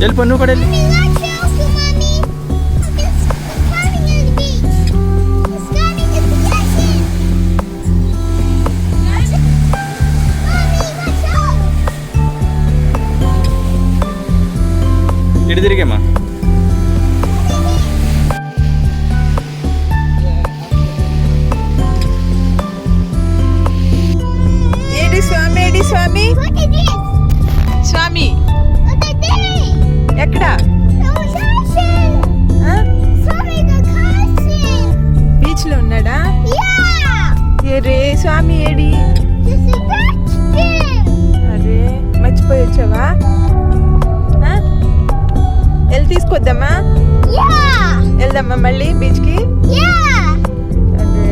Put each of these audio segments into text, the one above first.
వెళ్ళిపో నువ్వు కూడా వెళ్ళి. ఇటు తిరిగేమ్మా. ఏడి స్వామి, ఏడి స్వామి, స్వామి ఎక్కడ? బీచ్ లో ఉన్నాడా? రే స్వామి ఏడి? అరే మర్చిపోయి వచ్చావా? వెళ్ళి తీసుకొద్దామా? వెళ్దామా మళ్ళీ బీచ్కి? అదే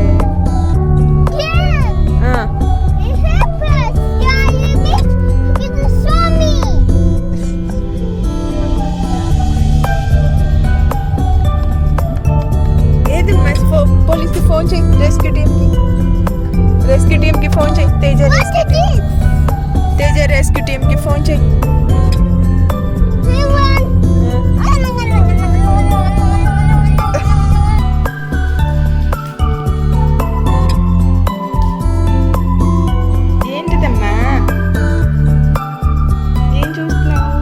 ఏది పోలీస్కి ఫోన్ చేయి. రెస్క్యూ టీమ్కి ఫోన్ చేయి. తేజ రెస్క్యూ టీమ్కి ఫోన్ చేయి. ఏంటిదమ్మా ఏం చూస్తున్నావు?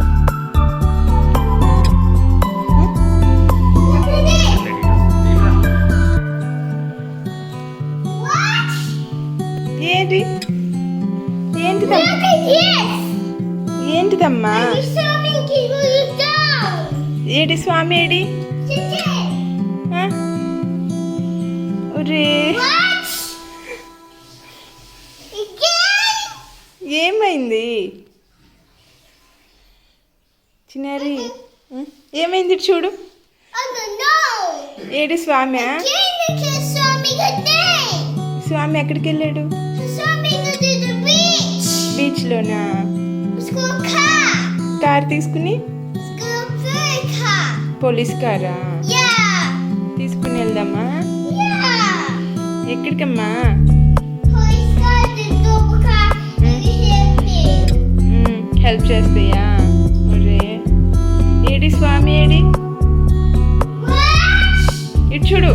ఏంటి ఏంటిదమ్మా? ఏడి స్వామి ఏడి? ఒరే ఏమైంది చిన్నారి? ఏమైంది చూడు. ఏడి స్వామి? స్వామి ఎక్కడికి వెళ్ళాడు? బీచ్ లోనా? కార్ తీసుకుని? పోలీస్ కారా తీసుకుని వెళ్దామా? ఎక్కడికమ్మా? హెల్ప్ చేస్తాయా? ఒరే ఏడి స్వామి ఏడి? ఇటు చూడు.